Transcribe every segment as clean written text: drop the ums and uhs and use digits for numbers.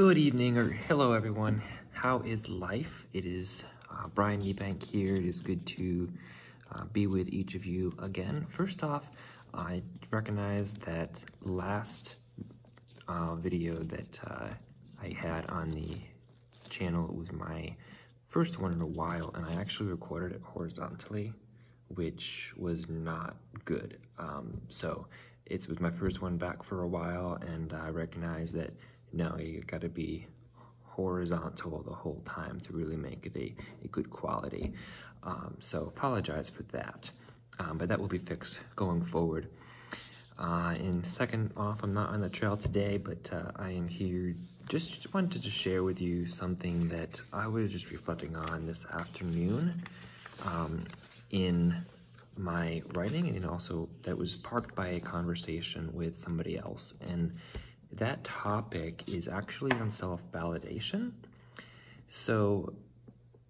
Good evening, or hello everyone. How is life? It is Brian Eubank here. It is good to be with each of you again. First off, I recognize that last video that I had on the channel was my first one in a while, and I actually recorded it horizontally, which was not good. So it was my first one back for a while, and I recognize that no, you gotta be horizontal the whole time to really make it a good quality. So apologize for that, but that will be fixed going forward. And second off, I'm not on the trail today, but I am here. Just wanted to share with you something that I was just reflecting on this afternoon in my writing, and also that was sparked by a conversation with somebody else. And that topic is actually on self-validation. So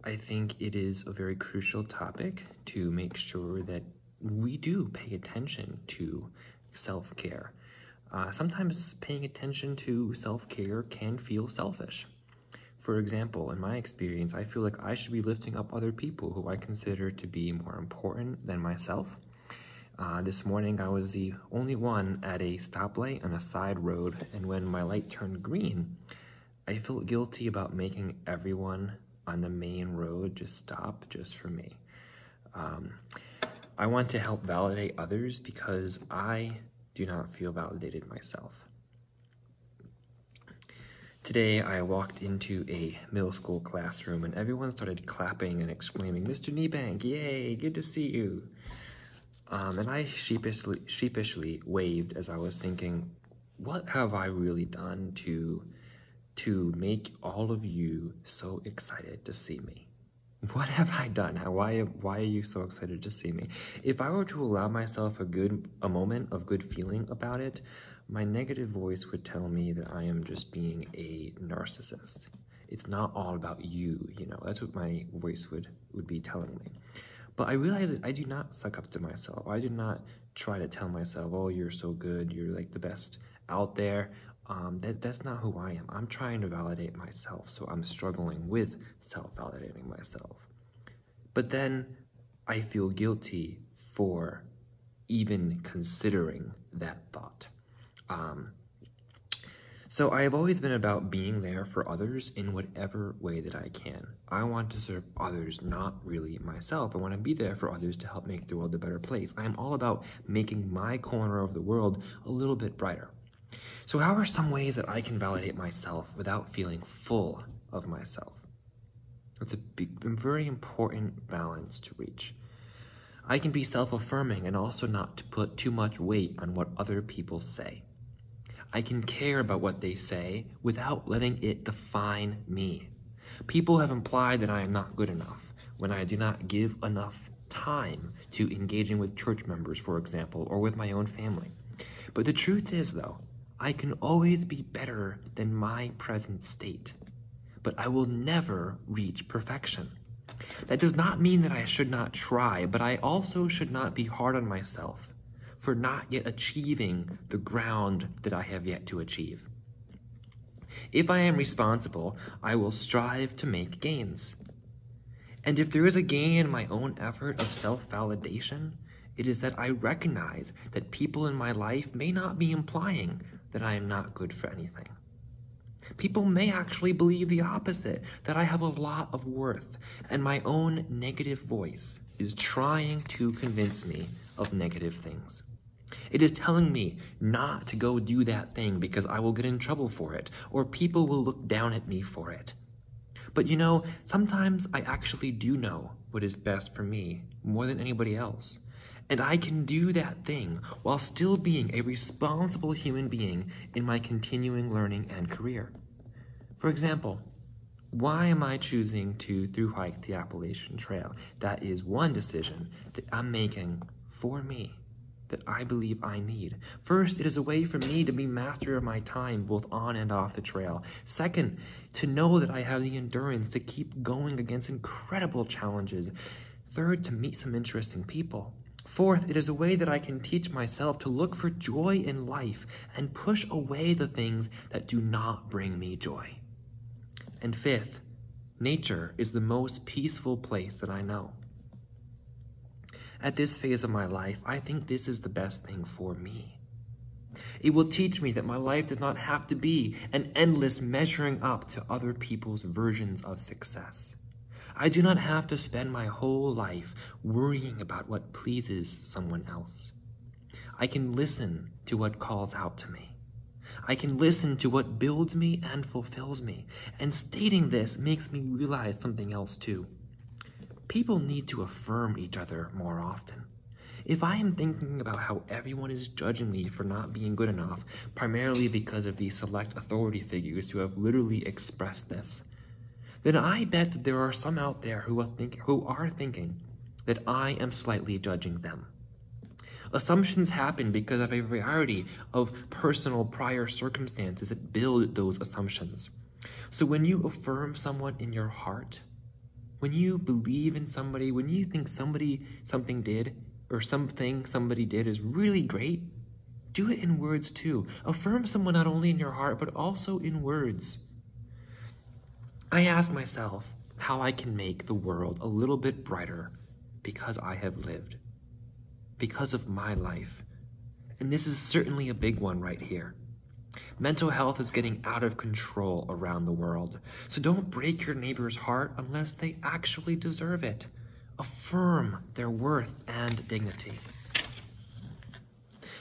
I think it is a very crucial topic to make sure that we do pay attention to self-care. Sometimes paying attention to self-care can feel selfish. For example, in my experience, I feel like I should be lifting up other people who I consider to be more important than myself. This morning, I was the only one at a stoplight on a side road, and when my light turned green, I felt guilty about making everyone on the main road just stop just for me. I want to help validate others because I do not feel validated myself. Today, I walked into a middle school classroom, and everyone started clapping and exclaiming, "Mr. Eubank, yay, good to see you." And I sheepishly waved as I was thinking, what have I really done to make all of you so excited to see me? What have I done? Why are you so excited to see me? If I were to allow myself a moment of good feeling about it, my negative voice would tell me that I am just being a narcissist. It's not all about you, that's what my voice would be telling me. But I realize that I do not suck up to myself. I do not try to tell myself, oh, you're so good, you're like the best out there. That's not who I am. I'm trying to validate myself, so I'm struggling with self-validating myself. But then I feel guilty for even considering that thought. So I have always been about being there for others in whatever way that I can. I want to serve others, not really myself. I want to be there for others to help make the world a better place. I am all about making my corner of the world a little bit brighter. So how are some ways that I can validate myself without feeling full of myself? It's a very important balance to reach. I can be self-affirming and also not to put too much weight on what other people say. I can care about what they say without letting it define me. People have implied that I am not good enough when I do not give enough time to engaging with church members, for example, or with my own family. But the truth is, though, I can always be better than my present state, but I will never reach perfection. That does not mean that I should not try, but I also should not be hard on myself for not yet achieving the ground that I have yet to achieve. If I am responsible, I will strive to make gains. And if there is a gain in my own effort of self-validation, it is that I recognize that people in my life may not be implying that I am not good for anything. People may actually believe the opposite, that I have a lot of worth, and my own negative voice is trying to convince me of negative things. It is telling me not to go do that thing because I will get in trouble for it, or people will look down at me for it. But sometimes I actually do know what is best for me more than anybody else. And I can do that thing while still being a responsible human being in my continuing learning and career. For example, why am I choosing to thru-hike the Appalachian Trail? That is one decision that I'm making for me, that I believe I need. First, it is a way for me to be master of my time, both on and off the trail. Second, to know that I have the endurance to keep going against incredible challenges. Third, to meet some interesting people. Fourth, it is a way that I can teach myself to look for joy in life and push away the things that do not bring me joy. And fifth, nature is the most peaceful place that I know. At this phase of my life, I think this is the best thing for me. It will teach me that my life does not have to be an endless measuring up to other people's versions of success. I do not have to spend my whole life worrying about what pleases someone else. I can listen to what calls out to me. I can listen to what builds me and fulfills me. And stating this makes me realize something else too. People need to affirm each other more often. If I am thinking about how everyone is judging me for not being good enough, primarily because of the select authority figures who have literally expressed this, then I bet that there are some out there who are thinking that I am slightly judging them. Assumptions happen because of a variety of personal prior circumstances that build those assumptions. So when you affirm someone in your heart, when you believe in somebody, when you think somebody did is really great, do it in words too. Affirm someone not only in your heart, but also in words. I ask myself how I can make the world a little bit brighter because I have lived, because of my life. And this is certainly a big one right here. Mental health is getting out of control around the world. So don't break your neighbor's heart unless they actually deserve it. Affirm their worth and dignity.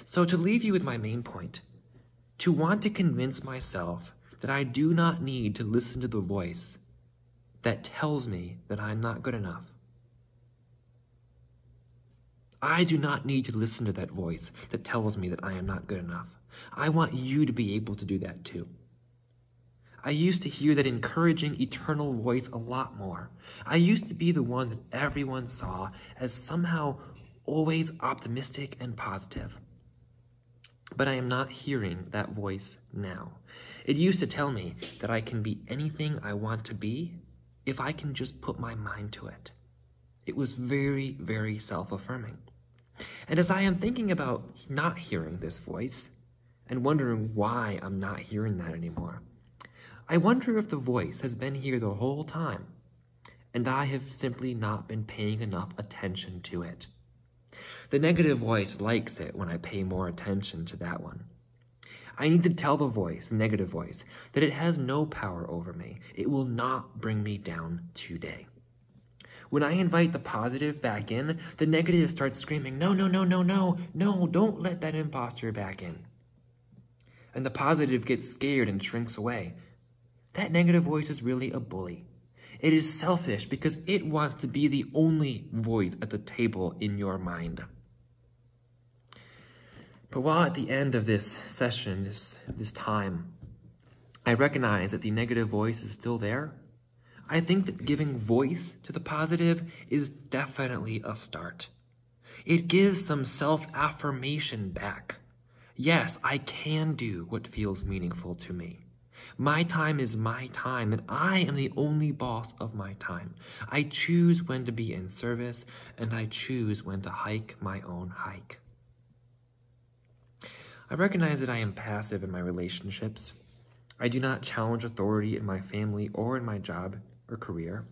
So to leave you with my main point, to want to convince myself that I do not need to listen to the voice that tells me that I'm not good enough. I do not need to listen to that voice that tells me that I am not good enough. I want you to be able to do that too. I used to hear that encouraging eternal voice a lot more. I used to be the one that everyone saw as somehow always optimistic and positive. But I am not hearing that voice now. It used to tell me that I can be anything I want to be if I can just put my mind to it. It was very, very self-affirming. And as I am thinking about not hearing this voice and wondering why I'm not hearing that anymore, I wonder if the voice has been here the whole time and I have simply not been paying enough attention to it. The negative voice likes it when I pay more attention to that one. I need to tell the voice, the negative voice, that it has no power over me. It will not bring me down today. When I invite the positive back in, the negative starts screaming, no, no, no, no, no, no, don't let that imposter back in. And the positive gets scared and shrinks away. That negative voice is really a bully. It is selfish because it wants to be the only voice at the table in your mind. But while at the end of this session, this time, I recognize that the negative voice is still there, I think that giving voice to the positive is definitely a start. It gives some self-affirmation back. Yes, I can do what feels meaningful to me. My time is my time, and I am the only boss of my time. I choose when to be in service, and I choose when to hike my own hike. I recognize that I am passive in my relationships. I do not challenge authority in my family or in my job or career.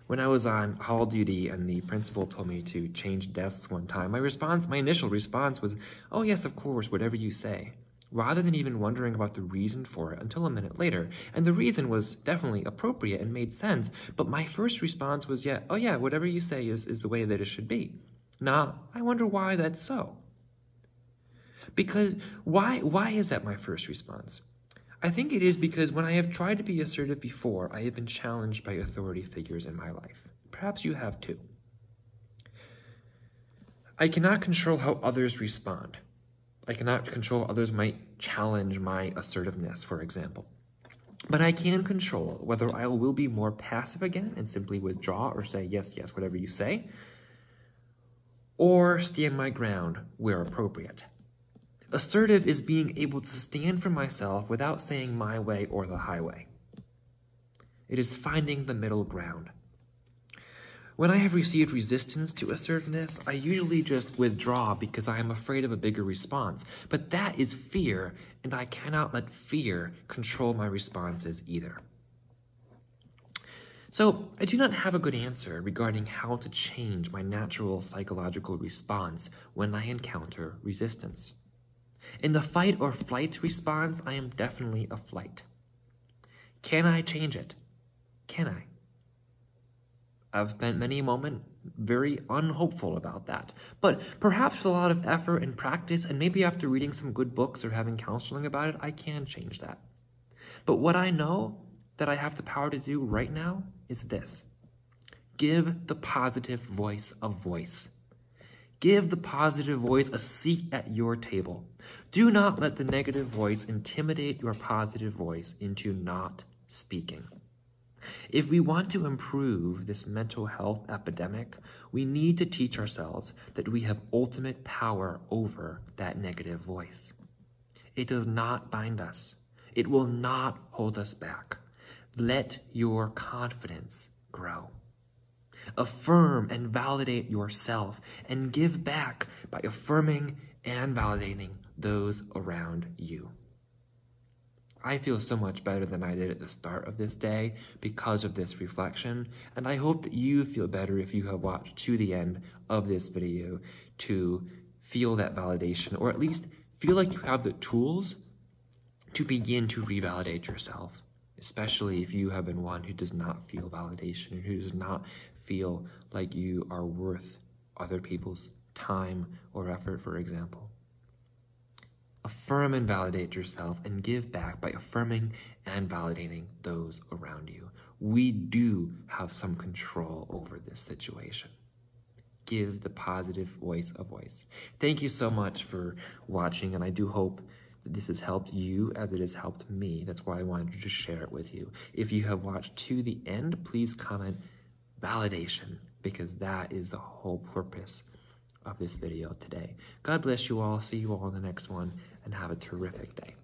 When I was on hall duty and the principal told me to change desks one time, my initial response was, oh yes, of course, whatever you say, rather than even wondering about the reason for it until a minute later. And the reason was definitely appropriate and made sense, but my first response was, oh yeah, whatever you say is the way that it should be. Now, I wonder why that's so. Because why is that my first response? I think it is because when I have tried to be assertive before, I have been challenged by authority figures in my life. Perhaps you have too. I cannot control how others respond. I cannot control how others might challenge my assertiveness, for example. But I can control whether I will be more passive again and simply withdraw or say, yes, yes, whatever you say, or stand my ground where appropriate. Assertive is being able to stand for myself without saying my way or the highway. It is finding the middle ground. When I have received resistance to assertiveness, I usually just withdraw because I am afraid of a bigger response. But that is fear, and I cannot let fear control my responses either. So, I do not have a good answer regarding how to change my natural psychological response when I encounter resistance. In the fight or flight response, I am definitely a flight. Can I change it? Can I? I've spent many a moment very unhopeful about that. But perhaps with a lot of effort and practice, and maybe after reading some good books or having counseling about it, I can change that. But what I know that I have the power to do right now is this. Give the positive voice a voice. Give the positive voice a seat at your table. Do not let the negative voice intimidate your positive voice into not speaking. If we want to improve this mental health epidemic, we need to teach ourselves that we have ultimate power over that negative voice. It does not bind us. It will not hold us back. Let your confidence grow. Affirm and validate yourself and give back by affirming and validating those around you. I feel so much better than I did at the start of this day because of this reflection, and I hope that you feel better if you have watched to the end of this video to feel that validation, or at least feel like you have the tools to begin to revalidate yourself, especially if you have been one who does not feel validation and who does not feel like you are worth other people's time or effort, for example. Affirm and validate yourself and give back by affirming and validating those around you. We do have some control over this situation. Give the positive voice a voice. Thank you so much for watching, and I do hope that this has helped you as it has helped me. That's why I wanted to share it with you. If you have watched to the end, please comment validation, because that is the whole purpose of this video today. God bless you all. See you all in the next one, and have a terrific day.